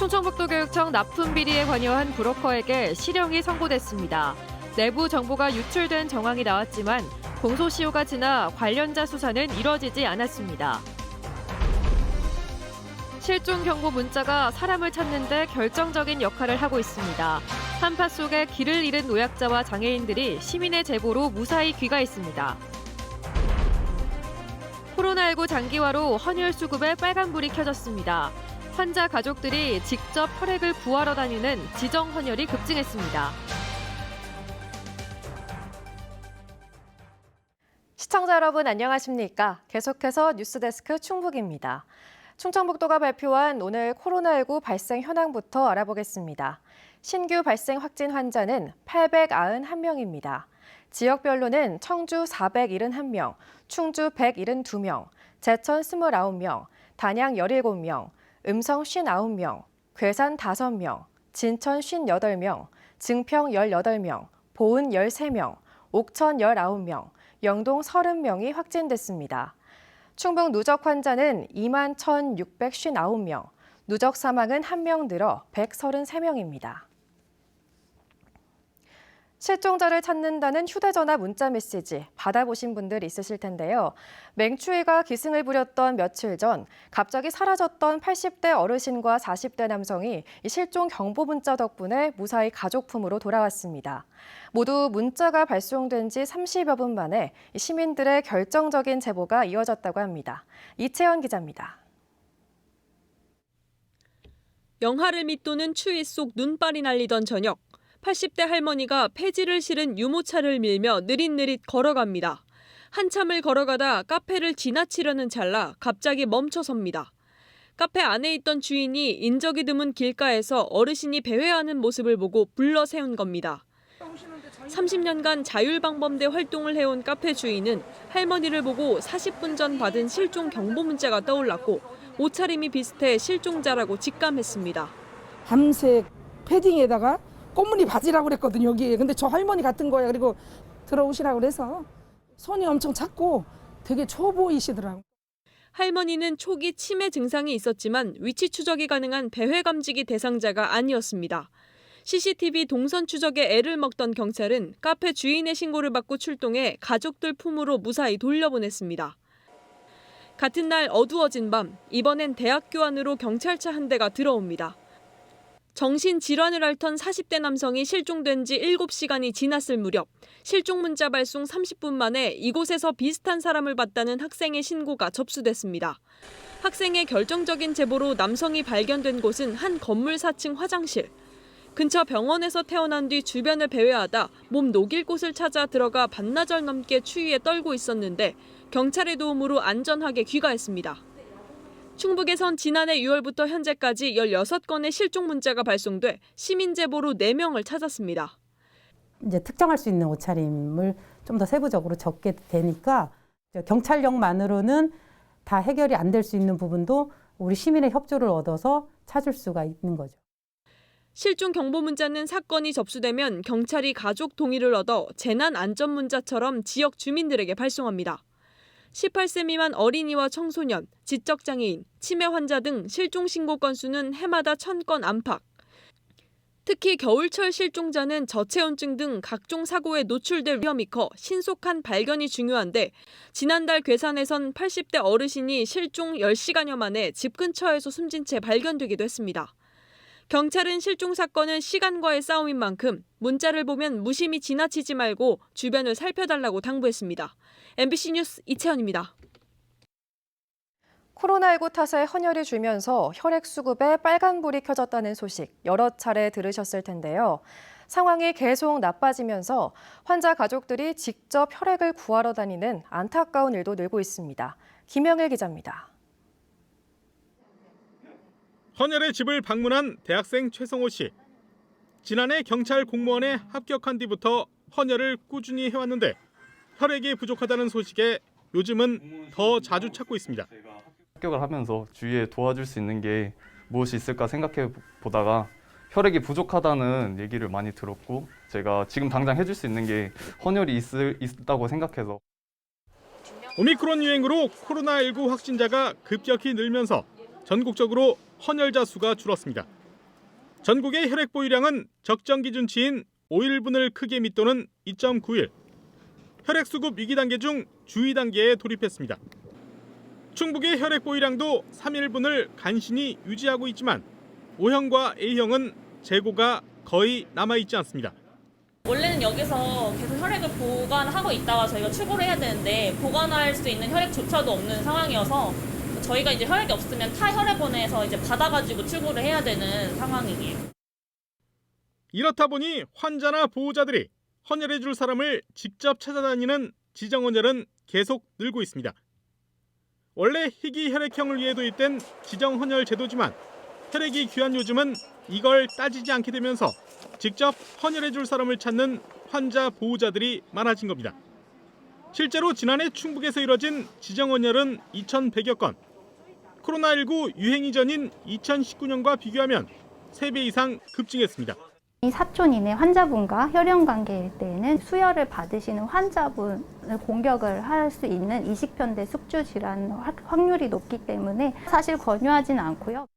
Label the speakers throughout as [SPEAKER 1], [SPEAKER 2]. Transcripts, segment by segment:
[SPEAKER 1] 충청북도교육청 납품 비리에 관여한 브로커에게 실형이 선고됐습니다. 내부 정보가 유출된 정황이 나왔지만 공소시효가 지나 관련자 수사는 이뤄지지 않았습니다. 실종 경보 문자가 사람을 찾는 데 결정적인 역할을 하고 있습니다. 한파 속에 길을 잃은 노약자와 장애인들이 시민의 제보로 무사히 귀가했습니다. 코로나19 장기화로 헌혈 수급에 빨간불이 켜졌습니다. 환자 가족들이 직접 혈액을 구하러 다니는 지정 헌혈이 급증했습니다. 시청자 여러분 안녕하십니까? 계속해서 뉴스데스크 충북입니다. 충청북도가 발표한 오늘 코로나19 발생 현황부터 알아보겠습니다. 신규 발생 확진 환자는 891명입니다. 지역별로는 청주 471명, 충주 172명, 제천 29명, 단양 17명, 음성 59명, 괴산 5명, 진천 58명, 증평 18명, 보은 13명, 옥천 19명, 영동 30명이 확진됐습니다. 충북 누적 환자는 21,659명, 누적 사망은 1명 늘어 133명입니다. 실종자를 찾는다는 휴대전화 문자메시지 받아보신 분들 있으실 텐데요. 맹추위가 기승을 부렸던 며칠 전 갑자기 사라졌던 80대 어르신과 40대 남성이 실종 경보 문자 덕분에 무사히 가족품으로 돌아왔습니다. 모두 문자가 발송된 지 30여 분 만에 시민들의 결정적인 제보가 이어졌다고 합니다. 이채연 기자입니다.
[SPEAKER 2] 영하를 밑도는 추위 속 눈발이 날리던 저녁. 80대 할머니가 폐지를 실은 유모차를 밀며 느릿느릿 걸어갑니다. 한참을 걸어가다 카페를 지나치려는 찰나 갑자기 멈춰섭니다. 카페 안에 있던 주인이 인적이 드문 길가에서 어르신이 배회하는 모습을 보고 불러 세운 겁니다. 30년간 자율방범대 활동을 해온 카페 주인은 할머니를 보고 40분 전 받은 실종 경보 문자가 떠올랐고 옷차림이 비슷해 실종자라고 직감했습니다.
[SPEAKER 3] 밤새 패딩에다가 꽃무늬 바지라고 그랬거든요, 여기. 근데 저 할머니 같은 거예요. 그리고 들어오시라고 그래서 손이 엄청 작고 되게 초 보이시더라고요.
[SPEAKER 2] 할머니는 초기 치매 증상이 있었지만 위치 추적이 가능한 배회 감지기 대상자가 아니었습니다. CCTV 동선 추적에 애를 먹던 경찰은 카페 주인의 신고를 받고 출동해 가족들 품으로 무사히 돌려보냈습니다. 같은 날 어두워진 밤, 이번엔 대학교 안으로 경찰차 한 대가 들어옵니다. 정신질환을 앓던 40대 남성이 실종된 지 7시간이 지났을 무렵 실종 문자 발송 30분 만에 이곳에서 비슷한 사람을 봤다는 학생의 신고가 접수됐습니다. 학생의 결정적인 제보로 남성이 발견된 곳은 한 건물 4층 화장실. 근처 병원에서 태어난 뒤 주변을 배회하다 몸 녹일 곳을 찾아 들어가 반나절 넘게 추위에 떨고 있었는데 경찰의 도움으로 안전하게 귀가했습니다. 충북에선 지난해 6월부터 현재까지 16건의 실종 문자가 발송돼 시민 제보로 4명을 찾았습니다.
[SPEAKER 4] 이제 특정할 수 있는 옷차림을 좀 더 세부적으로 적게 되니까 경찰력만으로는 다 해결이 안 될 수 있는 부분도 우리 시민의 협조를 얻어서 찾을 수가 있는 거죠.
[SPEAKER 2] 실종 경보 문자는 사건이 접수되면 경찰이 가족 동의를 얻어 재난 안전 문자처럼 지역 주민들에게 발송합니다. 18세 미만 어린이와 청소년, 지적장애인, 치매 환자 등 실종 신고 건수는 해마다 1000건 안팎. 특히 겨울철 실종자는 저체온증 등 각종 사고에 노출될 위험이 커 신속한 발견이 중요한데 지난달 괴산에선 80대 어르신이 실종 10시간여 만에 집 근처에서 숨진 채 발견되기도 했습니다. 경찰은 실종 사건은 시간과의 싸움인 만큼 문자를 보면 무심히 지나치지 말고 주변을 살펴달라고 당부했습니다. MBC 뉴스 이채연입니다.
[SPEAKER 1] 코로나19 탓에 헌혈이 줄면서 혈액 수급에 빨간불이 켜졌다는 소식 여러 차례 들으셨을 텐데요. 상황이 계속 나빠지면서 환자 가족들이 직접 혈액을 구하러 다니는 안타까운 일도 늘고 있습니다. 김영일 기자입니다.
[SPEAKER 5] 헌혈의 집을 방문한 대학생 최성호 씨. 지난해 경찰 공무원에 합격한 뒤부터 헌혈을 꾸준히 해왔는데 혈액이 부족하다는 소식에 요즘은 더 자주 찾고 있습니다.
[SPEAKER 6] 합격을 하면서 주위에 도와줄 수 있는 게 무엇이 있을까 생각해 보다가 혈액이 부족하다는 얘기를 많이 들었고 제가 지금 당장 해줄 수 있는 게 헌혈이 있다고 생각해서.
[SPEAKER 5] 오미크론 유행으로 코로나19 확진자가 급격히 늘면서 전국적으로 헌혈자 수가 줄었습니다. 전국의 혈액 보유량은 적정 기준치인 5일분을 크게 밑도는 2.9일. 혈액 수급 위기 단계 중 주의 단계에 돌입했습니다. 충북의 혈액 보유량도 3일분을 간신히 유지하고 있지만 O형과 A형은 재고가 거의 남아있지 않습니다.
[SPEAKER 7] 원래는 여기서 계속 혈액을 보관하고 있다가 저희가 출고를 해야 되는데 보관할 수 있는 혈액조차도 없는 상황이어서 저희가 이제 혈액이 없으면 타 혈액원에서 이제 받아가지고 출고를 해야 되는 상황이에요.
[SPEAKER 5] 이렇다 보니 환자나 보호자들이 헌혈해줄 사람을 직접 찾아다니는 지정헌혈은 계속 늘고 있습니다. 원래 희귀 혈액형을 위해 도입된 지정헌혈 제도지만 혈액이 귀한 요즘은 이걸 따지지 않게 되면서 직접 헌혈해줄 사람을 찾는 환자 보호자들이 많아진 겁니다. 실제로 지난해 충북에서 이뤄진 지정헌혈은 2,100여 건. 코로나19 유행 이전인 2019년과 비교하면 3배 이상 급증했습니다.
[SPEAKER 8] 이 사촌 이내 환자분과 혈연 관계일 때에는 수혈을 받으시는 환자분을 공격을 할 수 있는 이식편대 숙주 질환 확률이 높기 때문에 사실 권유하진 않고요.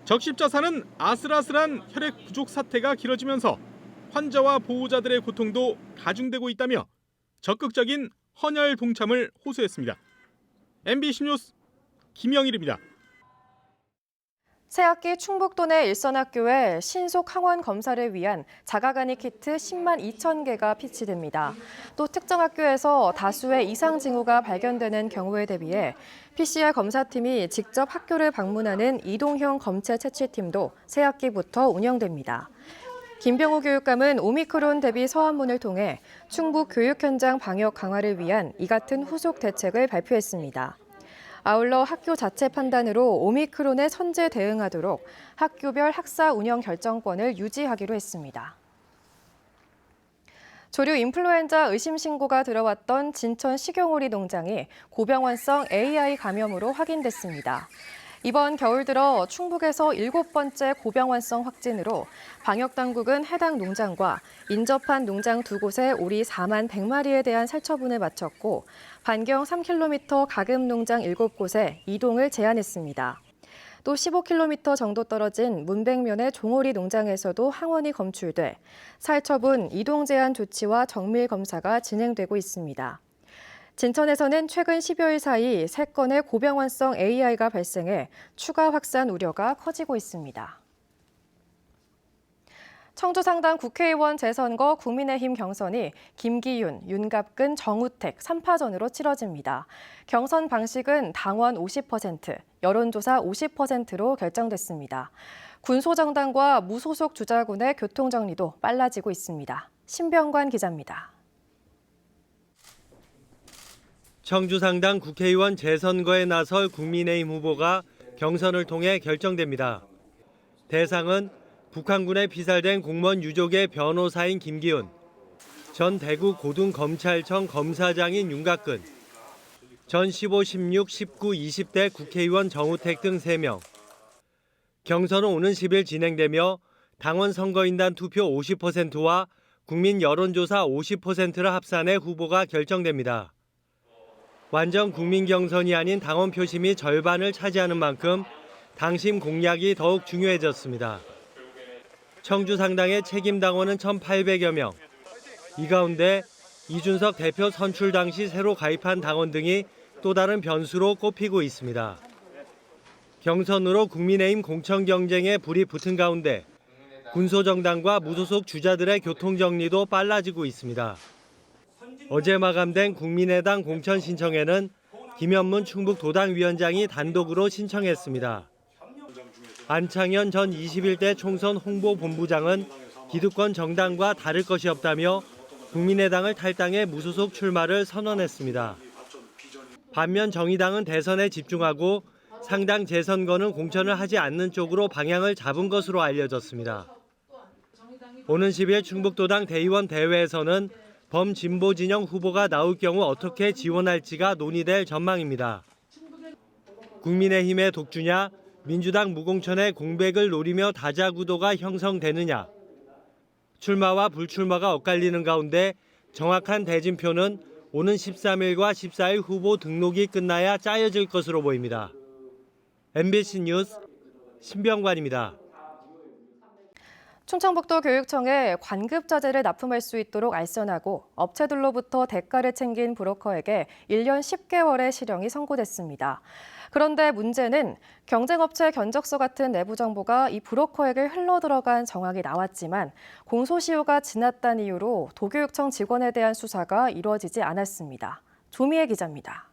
[SPEAKER 5] 적십자사는 아슬아슬한 혈액 부족 사태가 길어지면서 환자와 보호자들의 고통도 가중되고 있다며 적극적인 헌혈 동참을 호소했습니다. MBC 뉴스 김영일입니다.
[SPEAKER 1] 새학기 충북도 내 일선학교에 신속 항원 검사를 위한 자가간이 키트 10만 2천 개가 비치됩니다. 또 특정 학교에서 다수의 이상 징후가 발견되는 경우에 대비해 PCR 검사팀이 직접 학교를 방문하는 이동형 검체 채취팀도 새학기부터 운영됩니다. 김병우 교육감은 오미크론 대비 서한문을 통해 충북 교육 현장 방역 강화를 위한 이 같은 후속 대책을 발표했습니다. 아울러 학교 자체 판단으로 오미크론에 선제 대응하도록 학교별 학사 운영 결정권을 유지하기로 했습니다. 조류 인플루엔자 의심 신고가 들어왔던 진천 식용오리 농장이 고병환성 AI 감염으로 확인됐습니다. 이번 겨울 들어 충북에서 7번째 고병환성 확진으로 방역당국은 해당 농장과 인접한 농장 2곳에 오리 4만 100마리에 대한 살처분을 마쳤고 반경 3km 가금 농장 7곳에 이동을 제한했습니다. 또 15km 정도 떨어진 문백면의 종오리 농장에서도 항원이 검출돼 살처분, 이동 제한 조치와 정밀 검사가 진행되고 있습니다. 진천에서는 최근 10여일 사이 3건의 고병환성 AI가 발생해 추가 확산 우려가 커지고 있습니다. 청주상당 국회의원 재선거 국민의힘 경선이 김기윤, 윤갑근, 정우택 3파전으로 치러집니다. 경선 방식은 당원 50%, 여론조사 50%로 결정됐습니다. 군소정당과 무소속 주자군의 교통정리도 빨라지고 있습니다. 신병관 기자입니다.
[SPEAKER 9] 청주상당 국회의원 재선거에 나설 국민의힘 후보가 경선을 통해 결정됩니다. 대상은 북한군에 피살된 공무원 유족의 변호사인 김기훈, 전 대구 고등검찰청 검사장인 윤갑근, 전 15, 16, 19, 20대 국회의원 정우택 등 3명. 경선은 오는 10일 진행되며 당원 선거인단 투표 50%와 국민 여론조사 50%를 합산해 후보가 결정됩니다. 완전 국민 경선이 아닌 당원 표심이 절반을 차지하는 만큼 당심 공략이 더욱 중요해졌습니다. 청주 상당의 책임 당원은 1,800여 명. 이 가운데 이준석 대표 선출 당시 새로 가입한 당원 등이 또 다른 변수로 꼽히고 있습니다. 경선으로 국민의힘 공천 경쟁에 불이 붙은 가운데 군소정당과 무소속 주자들의 교통정리도 빨라지고 있습니다. 어제 마감된 국민의당 공천 신청에는 김현문 충북도당위원장이 단독으로 신청했습니다. 안창현 전 21대 총선 홍보본부장은 기득권 정당과 다를 것이 없다며 국민의당을 탈당해 무소속 출마를 선언했습니다. 반면 정의당은 대선에 집중하고 상당 재선거는 공천을 하지 않는 쪽으로 방향을 잡은 것으로 알려졌습니다. 오는 10일 충북도당 대의원 대회에서는 범진보 진영 후보가 나올 경우 어떻게 지원할지가 논의될 전망입니다. 국민의힘의 독주냐, 민주당 무공천의 공백을 노리며 다자구도가 형성되느냐. 출마와 불출마가 엇갈리는 가운데 정확한 대진표는 오는 13일과 14일 후보 등록이 끝나야 짜여질 것으로 보입니다. MBC 뉴스 신병관입니다.
[SPEAKER 1] 충청북도 교육청에 관급자재를 납품할 수 있도록 알선하고 업체들로부터 대가를 챙긴 브로커에게 1년 10개월의 실형이 선고됐습니다. 그런데 문제는 경쟁업체 견적서 같은 내부 정보가 이 브로커에게 흘러들어간 정황이 나왔지만 공소시효가 지났다는 이유로 도교육청 직원에 대한 수사가 이루어지지 않았습니다. 조미애 기자입니다.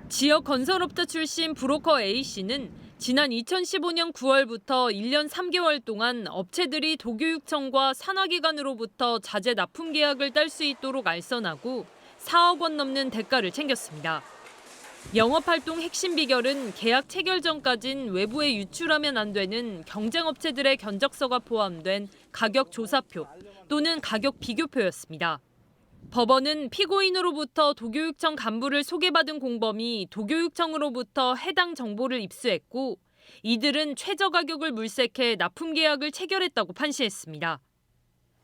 [SPEAKER 2] 지역 건설업자 출신 브로커 A씨는 지난 2015년 9월부터 1년 3개월 동안 업체들이 도교육청과 산하기관으로부터 자재 납품 계약을 딸 수 있도록 알선하고 4억 원 넘는 대가를 챙겼습니다. 영업활동 핵심 비결은 계약 체결 전까진 외부에 유출하면 안 되는 경쟁업체들의 견적서가 포함된 가격 조사표 또는 가격 비교표였습니다. 법원은 피고인으로부터 도교육청 간부를 소개받은 공범이 도교육청으로부터 해당 정보를 입수했고 이들은 최저 가격을 물색해 납품 계약을 체결했다고 판시했습니다.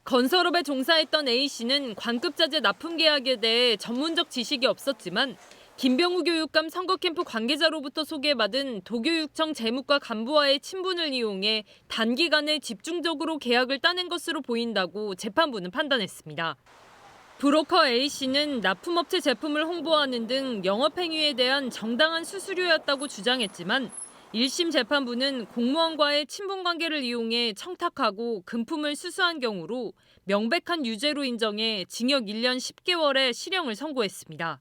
[SPEAKER 2] 건설업에 종사했던 A씨는 관급자재 납품 계약에 대해 전문적 지식이 없었지만 김병우 교육감 선거캠프 관계자로부터 소개받은 도교육청 재무과 간부와의 친분을 이용해 단기간에 집중적으로 계약을 따낸 것으로 보인다고 재판부는 판단했습니다. 브로커 A씨는 납품업체 제품을 홍보하는 등 영업행위에 대한 정당한 수수료였다고 주장했지만 1심 재판부는 공무원과의 친분관계를 이용해 청탁하고 금품을 수수한 경우로 명백한 유죄로 인정해 징역 1년 10개월의 실형을 선고했습니다.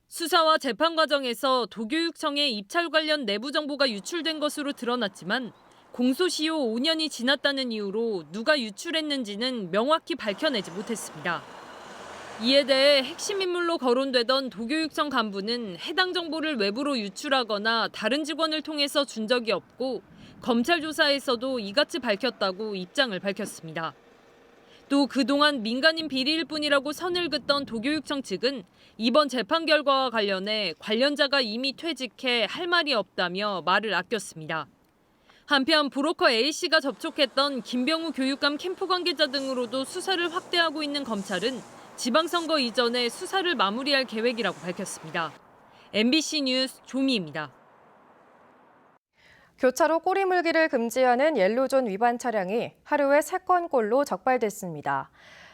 [SPEAKER 2] 수사와 재판 과정에서 도교육청의 입찰 관련 내부 정보가 유출된 것으로 드러났지만 공소시효 5년이 지났다는 이유로 누가 유출했는지는 명확히 밝혀내지 못했습니다. 이에 대해 핵심 인물로 거론되던 도교육청 간부는 해당 정보를 외부로 유출하거나 다른 직원을 통해서 준 적이 없고 검찰 조사에서도 이같이 밝혔다고 입장을 밝혔습니다. 또 그동안 민간인 비리일 뿐이라고 선을 긋던 도교육청 측은 이번 재판 결과와 관련해 관련자가 이미 퇴직해 할 말이 없다며 말을 아꼈습니다. 한편 브로커 A씨가 접촉했던 김병우 교육감 캠프 관계자 등으로도 수사를 확대하고 있는 검찰은 지방선거 이전에 수사를 마무리할 계획이라고 밝혔습니다. MBC 뉴스 조미입니다.
[SPEAKER 1] 교차로 꼬리 물기를 금지하는 옐로존 위반 차량이 하루에 3건꼴로 적발됐습니다.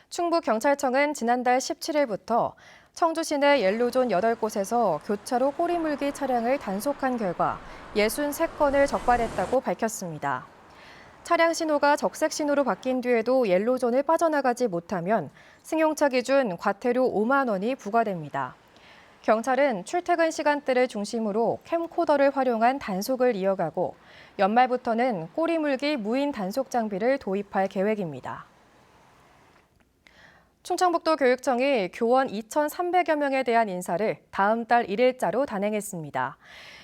[SPEAKER 1] 충북경찰청은 지난달 17일부터 청주 시내 옐로존 8곳에서 교차로 꼬리 물기 차량을 단속한 결과 63건을 적발했다고 밝혔습니다. 차량 신호가 적색 신호로 바뀐 뒤에도 옐로존을 빠져나가지 못하면 승용차 기준 과태료 5만 원이 부과됩니다. 경찰은 출퇴근 시간대를 중심으로 캠코더를 활용한 단속을 이어가고 연말부터는 꼬리 물기 무인 단속 장비를 도입할 계획입니다. 충청북도 교육청이 교원 2,300여 명에 대한 인사를 다음 달 1일자로 단행했습니다.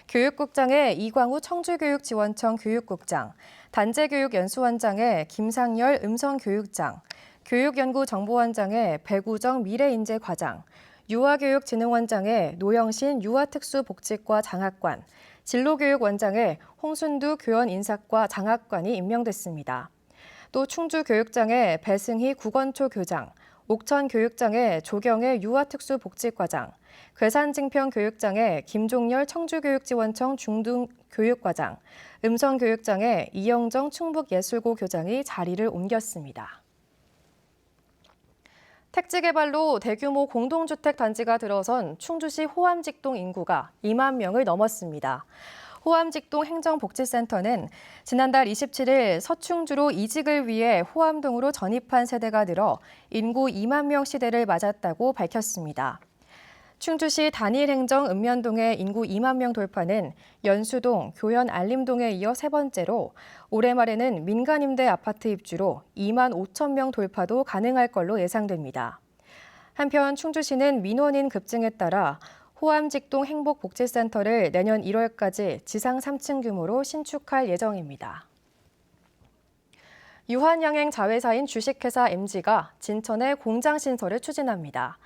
[SPEAKER 1] 교육국장의 이광우 청주교육지원청 교육국장, 단재교육연수원장의 김상열 음성교육장, 교육연구정보원장의 배구정 미래인재과장, 유아교육진흥원장의 노영신 유아특수복지과 장학관, 진로교육원장의 홍순두 교원인사과 장학관이 임명됐습니다. 또 충주교육장의 배승희 국원초 교장, 옥천교육장의 조경의 유아특수복지과장, 괴산증평교육장의 김종열 청주교육지원청 중등교육과장, 음성교육장의 이영정 충북예술고 교장이 자리를 옮겼습니다. 택지 개발로 대규모 공동주택 단지가 들어선 충주시 호암직동 인구가 2만 명을 넘었습니다. 호암직동 행정복지센터는 지난달 27일 서충주로 이직을 위해 호암동으로 전입한 세대가 늘어 인구 2만 명 시대를 맞았다고 밝혔습니다. 충주시 단일행정 읍면동의 인구 2만 명 돌파는 연수동, 교현 알림동에 이어 세 번째로 올해 말에는 민간임대 아파트 입주로 2만 5천 명 돌파도 가능할 걸로 예상됩니다. 한편 충주시는 민원인 급증에 따라 호암직동 행복복지센터를 내년 1월까지 지상 3층 규모로 신축할 예정입니다. 유한양행 자회사인 주식회사 MG가 진천에 공장 신설을 추진합니다.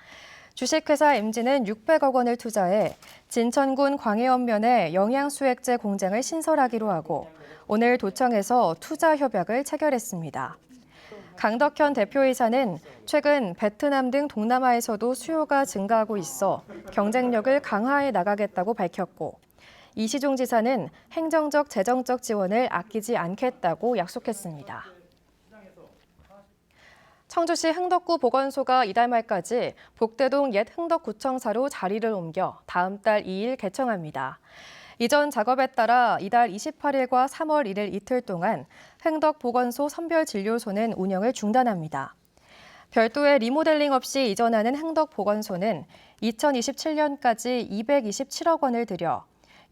[SPEAKER 1] 주식회사 MG는 600억 원을 투자해 진천군 광해읍면에 영양수액제 공장을 신설하기로 하고 오늘 도청에서 투자 협약을 체결했습니다. 강덕현 대표이사는 최근 베트남 등 동남아에서도 수요가 증가하고 있어 경쟁력을 강화해 나가겠다고 밝혔고 이시종 지사는 행정적, 재정적 지원을 아끼지 않겠다고 약속했습니다. 청주시 흥덕구 보건소가 이달 말까지 복대동 옛 흥덕구청사로 자리를 옮겨 다음 달 2일 개청합니다. 이전 작업에 따라 이달 28일과 3월 1일 이틀 동안 흥덕보건소 선별진료소는 운영을 중단합니다. 별도의 리모델링 없이 이전하는 흥덕보건소는 2027년까지 227억 원을 들여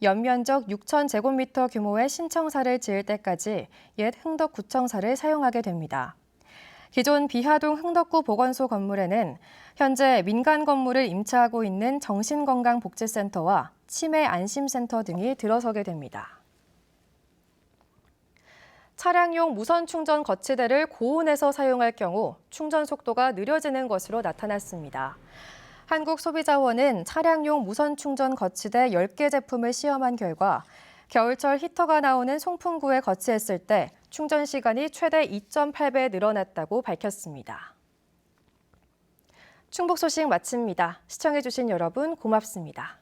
[SPEAKER 1] 연면적 6,000제곱미터 규모의 신청사를 지을 때까지 옛 흥덕구청사를 사용하게 됩니다. 기존 비하동 흥덕구 보건소 건물에는 현재 민간 건물을 임차하고 있는 정신건강복지센터와 치매안심센터 등이 들어서게 됩니다. 차량용 무선 충전 거치대를 고온에서 사용할 경우 충전 속도가 느려지는 것으로 나타났습니다. 한국소비자원은 차량용 무선 충전 거치대 10개 제품을 시험한 결과 겨울철 히터가 나오는 송풍구에 거치했을 때 충전 시간이 최대 2.8배 늘어났다고 밝혔습니다. 충북 소식 마칩니다. 시청해주신 여러분 고맙습니다.